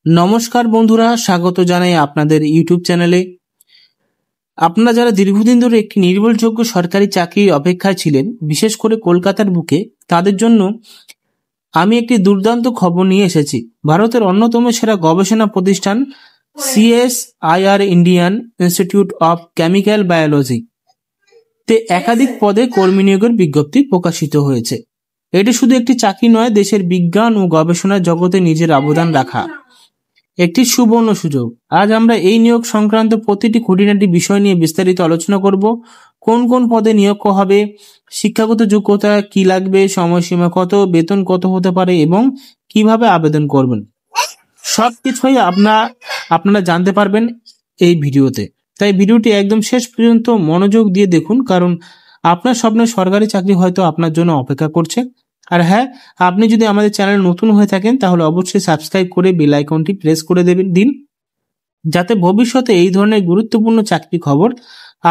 নমস্কার বন্ধুরা, স্বাগত জানাই আপনাদের ইউটিউব চ্যানেলে। আপনারা যারা দীর্ঘদিন ধরে একটি নির্ভরযোগ্য সরকারি চাকরির অপেক্ষায় ছিলেন, বিশেষ করে কলকাতার বুকে, তাদের জন্য আমি একটি দুর্দান্ত খবর নিয়ে এসেছি। ভারতের অন্যতম সেরা গবেষণা প্রতিষ্ঠান CSIR Indian institute of chemical biology তে একাধিক পদে কর্মী নিয়োগের বিজ্ঞপ্তি প্রকাশিত হয়েছে। এটি শুধু একটি চাকরি নয়, দেশের বিজ্ঞান ও গবেষণা জগতে নিজের অবদান রাখা একটি সুবর্ণ সুযোগ। আজ আমরা এই নিয়োগ সংক্রান্ত প্রতিটি খুঁটিনাটি বিষয় নিয়ে বিস্তারিত আলোচনা করব। কোন কোন পদে নিয়োগ হবে, শিক্ষাগত যোগ্যতা কি লাগবে, সময়সীমা কত, বেতন কত হতে পারে এবং কিভাবে আবেদন করবেন, সবকিছুই আপনারা জানতে পারবেন এই ভিডিওতে। তাই ভিডিওটি একদম শেষ পর্যন্ত মনোযোগ দিয়ে দেখুন, কারণ আপনার স্বপ্নের সরকারি চাকরি হয়তো আপনার জন্য অপেক্ষা করছে। আর হ্যাঁ, আপনি যদি আমাদের চ্যানেল নতুন হয়ে থাকেন তাহলে অবশ্যই সাবস্ক্রাইব করে বেল আইকনটি প্রেস করে দিন, যাতে ভবিষ্যতে এই ধরনের গুরুত্বপূর্ণ চাকরি খবর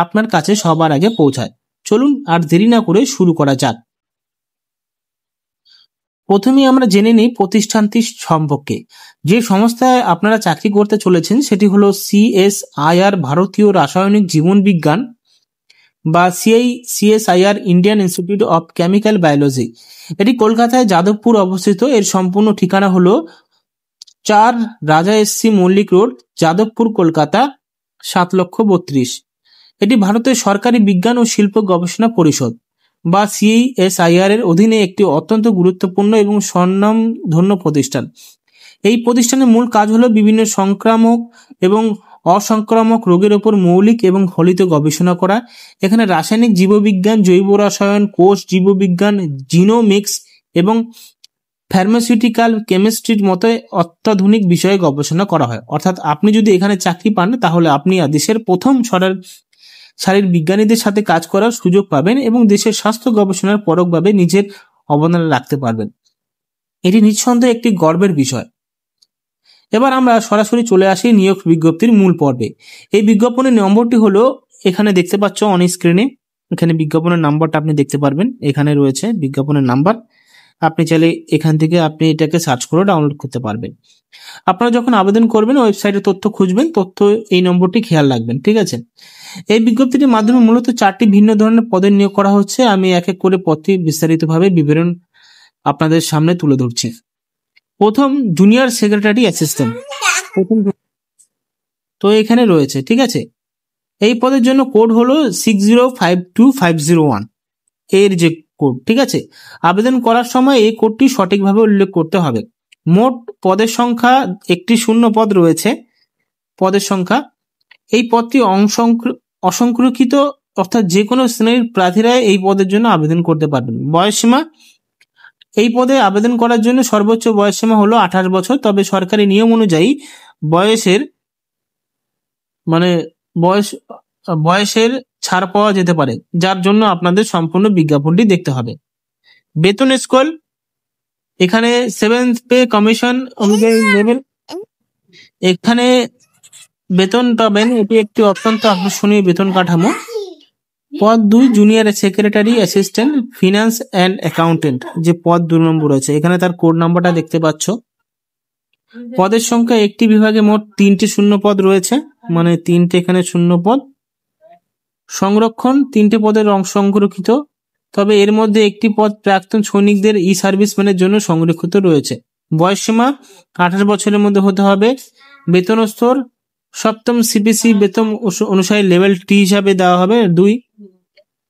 আপনার কাছে সবার আগে পৌঁছায়। চলুন আর দেরি না করে শুরু করা যাক। প্রথমেই আমরা জেনে নিই প্রতিষ্ঠানটি সম্পর্কে। যে সংস্থায় আপনারা চাকরি করতে চলেছেন সেটি হলো CSIR, ভারতীয় রাসায়নিক জীবন বিজ্ঞান, বা CSIR Indian institute of chemical biology. এটি কলকাতায় যাদবপুর অবস্থিত। এর সম্পূর্ণ ঠিকানা হলো 4 রাজা SC মল্লিক রোড, যাদবপুর, কলকাতা 7,32,000। এটি ভারতের সরকারি বিজ্ঞান ও শিল্প গবেষণা পরিষদ বা CSIR এর অধীনে একটি অত্যন্ত গুরুত্বপূর্ণ এবং স্বনামধন্য প্রতিষ্ঠান। এই প্রতিষ্ঠানের মূল কাজ হলো বিভিন্ন সংক্রামক এবং অসংক্রামক রোগের উপর মৌলিক এবং ফলিত গবেষণা করা। এখানে রাসায়নিক জীববিজ্ঞান, জৈব রসায়ন, কোষ জীববিজ্ঞান, জিনোমিক্স এবং ফার্মাসিউটিক্যাল কেমিস্ট্রির মতো অত্যাধুনিক বিষয়ে গবেষণা করা হয়। অর্থাৎ আপনি যদি এখানে চাকরি পান তাহলে আপনি দেশের প্রথম সারির বিজ্ঞানীদের সাথে কাজ করার সুযোগ পাবেন এবং দেশের স্বাস্থ্য গবেষণার পরোক্ষভাবে নিজের অবদান রাখতে পারবেন। এটি নিঃসন্দেহে একটি গর্বের বিষয়। এবার আমরা সরাসরি চলে আসি নিয়োগ বিজ্ঞপ্তির মূল পর্বে। এই বিজ্ঞাপনের নম্বরটি হলো, এখানে দেখতে পাচ্ছ অন স্ক্রিনে, এখানে বিজ্ঞাপনের নাম্বারটা আপনি দেখতে পারবেন। এখানে রয়েছে বিজ্ঞাপনের নাম্বার, আপনি চাইলে এখান থেকে আপনি এটাকে সার্চ করে ডাউনলোড করতে পারবেন। আপনারা যখন আবেদন করবেন ওয়েবসাইটে তথ্য খুঁজবেন, এই নম্বরটি খেয়াল রাখবেন, ঠিক আছে? এই বিজ্ঞপ্তিটির মাধ্যমে মূলত 4টি ভিন্ন ধরনের পদে নিয়োগ করা হচ্ছে। আমি এক এক করে পদটি বিস্তারিতভাবে বিবরণ আপনাদের সামনে তুলে ধরছি। প্রথম, জুনিয়র সেক্রেটারি অ্যাসিস্ট্যান্ট। তো এখানে রয়েছে, ঠিক আছে? এই পদের জন্য কোড হলো 6052501 এর যে কোড, ঠিক আছে? আবেদন করার সময় এই কোডটি সঠিকভাবে উল্লেখ করতে হবে। মোট পদের সংখ্যা, একটি শূন্য পদ রয়েছে পদের সংখ্যা। এই পদটি অসংরক্ষিত, অর্থাৎ যে কোনো শ্রেণীর প্রার্থীরা এই পদের জন্য আবেদন করতে পারবেন। বয়সসীমা, এই পদে আবেদন করার জন্য সর্বোচ্চ বয়সসীমা হলো 28 বছর। তবে সরকারি নিয়ম অনুযায়ী বয়সের ছাড় পাওয়া যেতে পারে, যার জন্য আপনাদের সম্পূর্ণ বিজ্ঞাপনটি দেখতে হবে। বেতন স্কেল, এখানে 7th পে কমিশন অনুযায়ী নেবেন। এখানে বেতন পাবেন, এটি একটি অত্যন্ত আকর্ষণীয় বেতন কাঠামো। পদ 2, junior secretary assistant finance and accountant, যে পদ 2 নম্বর আছে, এখানে তার কোড নাম্বারটা দেখতে পাচ্ছ। পদের সংখ্যা, একটি বিভাগে মোট 3টি শূন্য পদ রয়েছে, মানে 3টে এখানে শূন্য পদ। সংরক্ষণ, 3টে পদের সংরক্ষিত, তবে এর মধ্যে একটি পদ প্রাক্তন সৈনিকদের সার্ভিসম্যানের জন্য সংরক্ষিত রয়েছে। বয়সসীমা 28 বছরের মধ্যে হতে হবে। বেতন স্তর, 7ম CPC বেতন অনুসারে লেভেল টি হিসাবে দেওয়া হবে 2।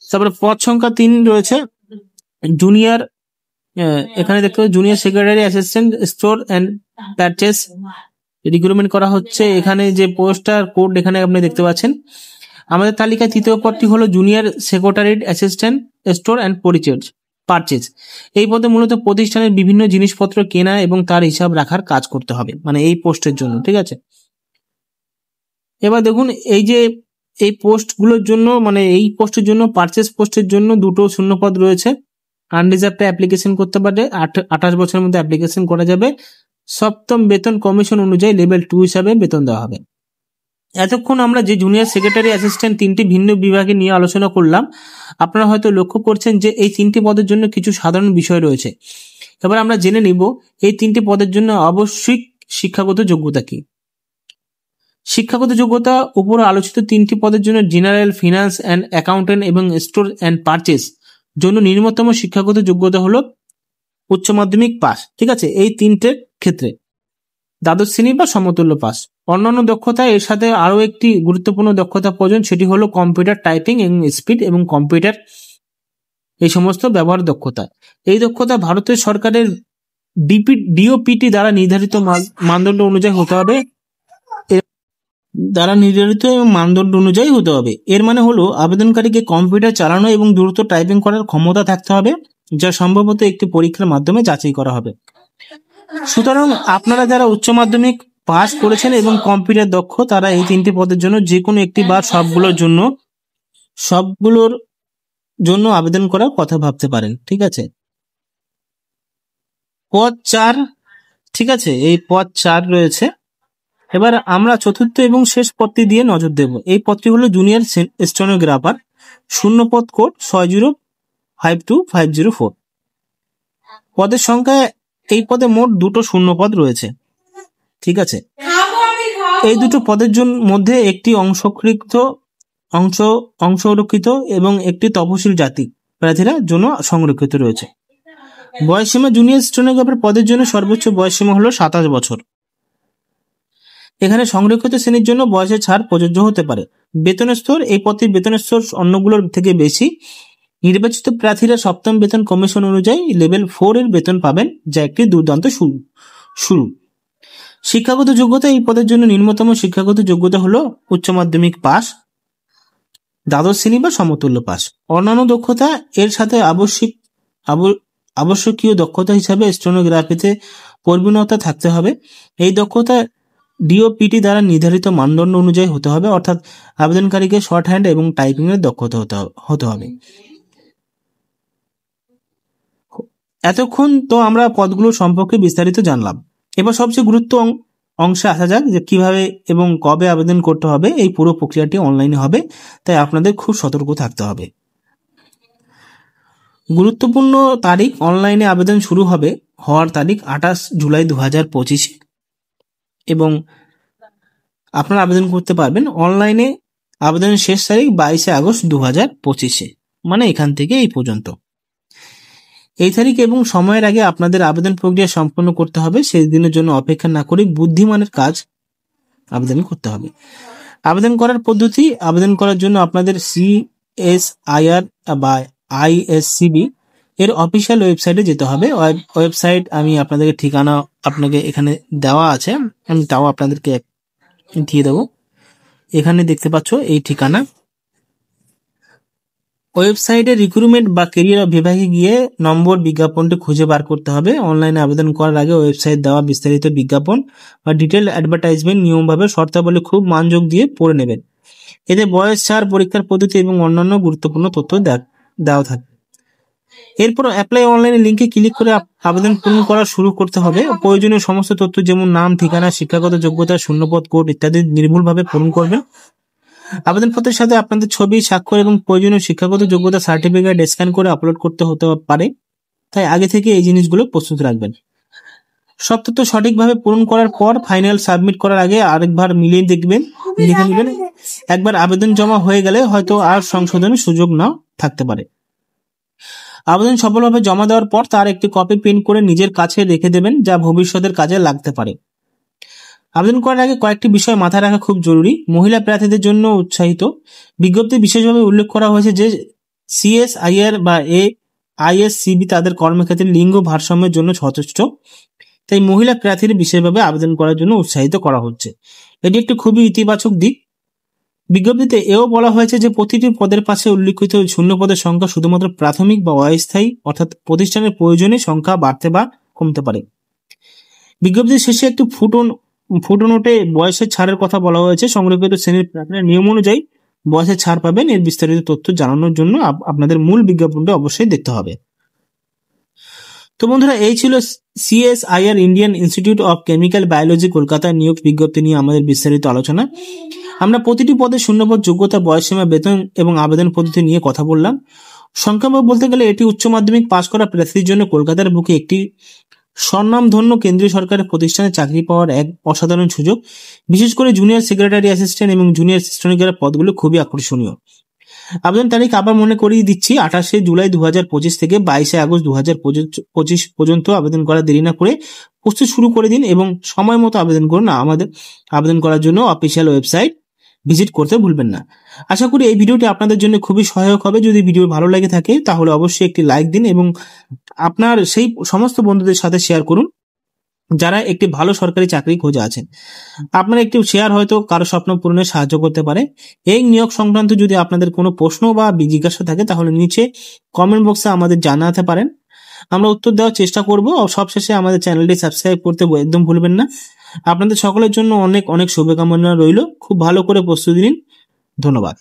তারপরে পদ সংখ্যা 3 রয়েছে, জুনিয়র, এখানে দেখতে পাচ্ছি junior secretary assistant store and purchase recruitment করা হচ্ছে। এখানে যে পোস্টার কোড এখানে আপনি দেখতে পাচ্ছেন। আমাদের তালিকায় 3য় পদটি হলো junior secretary assistant store and purchase. এই পদে মূলত প্রতিষ্ঠানের বিভিন্ন জিনিসপত্র কেনা এবং তার হিসাব রাখার কাজ করতে হবে, মানে এই পোস্টের জন্য, ঠিক আছে? এবার দেখুন, এই পোস্টগুলোর জন্য, মানে এই পোস্টের জন্য, পারচেজ পোস্টের জন্য 2টো শূন্য পদ রয়েছে। আনরিজার্ভড অ্যাপ্লিকেশন করতে পারে, 28 বছরের মধ্যে অ্যাপ্লিকেশন করা যাবে। 7ম বেতন কমিশন অনুযায়ী লেভেল 2 হিসাবে বেতন দেওয়া হবে। এতক্ষণ আমরা যে জুনিয়র সেক্রেটারি অ্যাসিস্ট্যান্ট 3টি ভিন্ন বিভাগে নিয়ে আলোচনা করলাম, আপনারা হয়তো লক্ষ্য করছেন যে এই 3টি পদের জন্য কিছু সাধারণ বিষয় রয়েছে। এবার আমরা জেনে নিব এই 3টি পদের জন্য আবশ্যিক শিক্ষাগত যোগ্যতা কি? শিক্ষাগত যোগ্যতা উপর আলোচিত 3টি পদের জন্য জেনারেল, ফিনান্স অ্যান্ড অ্যাকাউন্টেন্ট এবং স্টোর অ্যান্ড পারচেস জন্য নিম্নতম শিক্ষাগত যোগ্যতা হলো উচ্চ মাধ্যমিক পাস। ঠিক আছে, এই 3টের ক্ষেত্রে দ্বাদশ শ্রেণী বা সমতুল্য পাস। অন্যান্য দক্ষতা এর সাথে আরো একটি গুরুত্বপূর্ণ দক্ষতা প্রয়োজন, সেটি হলো কম্পিউটার টাইপিং এবং স্পিড এবং কম্পিউটার এই সমস্ত ব্যবহার দক্ষতা। এই দক্ষতা ভারতের সরকারের ডিওপিটি দ্বারা নির্ধারিত মানদণ্ড অনুযায়ী হতে হবে এর মানে হলো আবেদনকারীকে কম্পিউটার চালানো এবং দ্রুত টাইপিং করার ক্ষমতা থাকতে হবে, যা সম্ভবত একটি পরীক্ষার মাধ্যমে যাচাই করা হবে। সুতরাং আপনারা যারা উচ্চ মাধ্যমিক পাস করেছেন এবং কম্পিউটার দক্ষ, তারা এই 3টি পদের জন্য যে কোনো একটি বা সবগুলোর জন্য আবেদন করার কথা ভাবতে পারেন। ঠিক আছে, পদ 4, ঠিক আছে, এই পদ 4 রয়েছে। এবার আমরা চতুর্থ এবং শেষ পদটি দিয়ে নজর দেব। এই পদটি হলো জুনিয়র স্টেনোগ্রাফার, শূন্য পদ কোড 6052-504। পদের সংখ্যা, এই পদে মোট 2টো শূন্য পদ রয়েছে। ঠিক আছে, এই 2টো পদের মধ্যে একটি অংশরক্ষিত এবং একটি তফসিল জাতি প্রার্থীরা জন্য সংরক্ষিত রয়েছে। বয়সসীমা জুনিয়র স্টেনোগ্রাফার পদের জন্য সর্বোচ্চ বয়সসীমা হলো 27 বছর। এখানে সংরক্ষিত শ্রেণীর জন্য বয়সের ছাড় প্রযোজ্য হতে পারে। বেতনের স্তর, এই পদটির বেতনের স্তর অন্যগুলোর থেকে বেশি। নির্বাচিত প্রার্থীরা সপ্তম বেতন কমিশন অনুযায়ী লেভেল 4 এর বেতন পাবেন, যা একটি দুর্দান্ত শুরু। শিক্ষাগত যোগ্যতা, এই পদের জন্য নিম্নতম শিক্ষাগত যোগ্যতা হলো উচ্চ মাধ্যমিক পাস, দ্বাদশ শ্রেণী বা সমতুল্য পাস। অন্যান্য দক্ষতা এর সাথে আবশ্যকীয় দক্ষতা হিসাবে স্টেনোগ্রাফিতে প্রবীণতা থাকতে হবে। এই দক্ষতা ডিওপিটি দ্বারা নির্ধারিত মানদণ্ড অনুযায়ী হতে হবে, অর্থাৎ আবেদনকারীকে শর্ট হ্যান্ড এবং টাইপিং এর দক্ষতা হতে হবে। এতক্ষণ তো আমরা পদগুলো সম্পর্কে বিস্তারিত জানলাম। এবার সবচেয়ে গুরুত্বপূর্ণ অংশে আসা যাক, যে কিভাবে এবং কবে আবেদন করতে হবে। এই পুরো প্রক্রিয়াটি অনলাইনে হবে, তাই আপনাদের খুব সতর্ক থাকতে হবে। গুরুত্বপূর্ণ তারিখ, অনলাইনে আবেদন শুরু হওয়ার তারিখ 28 জুলাই 2025 এবং আপনারা আবেদন করতে পারবেন। অনলাইনে আবেদনের শেষ তারিখ 22 আগস্ট 2025, মানে এখান থেকে এই পর্যন্ত। এই তারিখ এবং সময়ের আগে আপনাদের আবেদন প্রক্রিয়া সম্পন্ন করতে হবে। সেই দিনের জন্য অপেক্ষা না করে বুদ্ধিমানের কাজ আবেদন করতে হবে। আবেদন করার পদ্ধতি, আবেদন করার জন্য আপনাদের CSIR বা ISCB এর অফিসিয়াল ওয়েবসাইটে যেতে হবে। ওয়েবসাইট আমি আপনাদেরকে ঠিকানা আপনাকে এখানে দেওয়া আছে, আমি তাও আপনাদেরকে দিয়ে দেবো। এখানে দেখতে পাচ্ছ এই ঠিকানা। ওয়েবসাইটে রিক্রুটমেন্ট বা কেরিয়ার বিভাগে গিয়ে নম্বর বিজ্ঞাপনটি খুঁজে বার করতে হবে। অনলাইনে আবেদন করার আগে ওয়েবসাইট দেওয়া বিস্তারিত বিজ্ঞাপন বা ডিটেল অ্যাডভার্টাইজমেন্ট নিয়মভাবে শর্তাবলী খুব মনোযোগ দিয়ে পড়ে নেবেন। এতে বয়স ছাড়, পরীক্ষার পদ্ধতি এবং অন্যান্য গুরুত্বপূর্ণ তথ্য দেওয়া থাকে। এরপর অ্যাপ্লাই অনলাইনে লিঙ্কে ক্লিক করে আবেদন পূরণ করা শুরু করতে হবে। প্রয়োজনীয় সমস্ত তথ্য যেমন নাম, ঠিকানা, শিক্ষাগত যোগ্যতা, শূন্যপদ কোড ইত্যাদি নির্ভুলভাবে পূরণ করবেন। আবেদনপত্রের সাথে আপনাদের ছবি, স্বাক্ষর এবং প্রয়োজনীয় শিক্ষাগত যোগ্যতা সার্টিফিকেট স্ক্যান করে আপলোড করতে হতে পারে, তাই আগে থেকে এই জিনিসগুলো প্রস্তুত রাখবেন। সব তথ্য সঠিকভাবে পূরণ করার পর ফাইনাল সাবমিট করার আগে আরেকবার মিলিয়ে দেখবেন, লিখে নেবেন। একবার আবেদন জমা হয়ে গেলে হয়তো আর সংশোধনের সুযোগ না থাকতে পারে। আবেদন সফলভাবে জমা দেওয়ার পর তার একটি কপি প্রিন্ট করে নিজের কাছে রেখে দেবেন, যা ভবিষ্যতের কাজে লাগতে পারে। আবেদন করার আগে কয়েকটি বিষয় মাথায় রাখা খুব জরুরি। মহিলা প্রার্থীদের জন্য উৎসাহিত বিজ্ঞপ্তি বিশেষভাবে উল্লেখ করা হয়েছে যে CSIR বা ISCB তাদের কর্মক্ষেত্রে লিঙ্গ ভারসাম্যের জন্য যথেষ্ট, তাই মহিলা প্রার্থীদের বিশেষভাবে আবেদন করার জন্য উৎসাহিত করা হচ্ছে। এটি একটি খুবই ইতিবাচক দিক। বিজ্ঞপ্তিতে এও বলা হয়েছে যে প্রতিটি পদের পাশে উল্লিখিত শূন্য পদের সংখ্যা শুধুমাত্র প্রাথমিক বা অস্থায়ী, অর্থাৎ প্রতিষ্ঠানের প্রয়োজনে সংখ্যা বাড়তে বা কমতে পারে। বিজ্ঞপ্তির শেষে একটি ফুটনোটে বয়সের ছাড়ের কথা বলা হয়েছে। সংরক্ষিত শ্রেণীর প্রার্থীরা নিয়ম অনুযায়ী বয়সের ছাড় পাবেন। এর বিস্তারিত তথ্য জানানোর জন্য আপনাদের মূল বিজ্ঞাপনটা অবশ্যই দেখতে হবে। তো বন্ধুরা, এই ছিল CSIR Indian institute of chemical biology Kolkata নিয়োগ বিজ্ঞপ্তি নিয়ে আমাদের বিস্তারিত আলোচনা। আমরা প্রতিটি পদে শূন্যপদ, যোগ্যতা, বয়সসীমা, বেতন এবং আবেদন পদ্ধতি নিয়ে কথা বললাম। সংক্ষেপে বলতে গেলে এটি উচ্চ মাধ্যমিক পাশ করা প্রার্থীদের জন্য কলকাতার বুকে একটি স্বনামধন্য কেন্দ্রীয় সরকারের প্রতিষ্ঠানে চাকরি পাওয়ার এক অসাধারণ সুযোগ। বিশেষ করে জুনিয়র সেক্রেটারি অ্যাসিস্ট্যান্ট এবং জুনিয়র স্টেনোগ্রাফার পদগুলো খুবই আকর্ষণীয়। আবেদন তারিখ আবার মনে করিয়ে দিচ্ছি, 28শে জুলাই 2025 থেকে 22শে আগস্ট 2025 পর্যন্ত। আবেদন করা দেরি না করে প্রস্তুতি শুরু করে দিন এবং সময় মতো আবেদন করুন। আমাদের আবেদন করার জন্য অফিসিয়াল ওয়েবসাইট ভিজিট করতে ভুলবেন না। আশা করি এই ভিডিওটি আপনাদের জন্য খুবই সহায়ক হবে। যদি ভিডিও ভালো লেগে থাকে তাহলে অবশ্যই একটি লাইক দিন এবং আপনার সেই সমস্ত বন্ধুদের সাথে শেয়ার করুন যারা একটি ভালো সরকারি চাকরি খোঁজে আছেন। আপনার একটি শেয়ার হয়তো কারো স্বপ্ন পূরণে সাহায্য করতে পারে। এই নিয়োগ সংক্রান্ত যদি আপনাদের কোনো প্রশ্ন বা জিজ্ঞাসা থাকে তাহলে নিচে কমেন্ট বক্সে আমাদের জানাতে পারেন, আমরা উত্তর দেওয়ার চেষ্টা করব। সবশেষে আমাদের চ্যানেলটি সাবস্ক্রাইব করতে একদম ভুলবেন না। আপনাদের সকলের জন্য অনেক অনেক শুভকামনা রইল। খুব ভালো করে প্রস্তুতি নিন। ধন্যবাদ।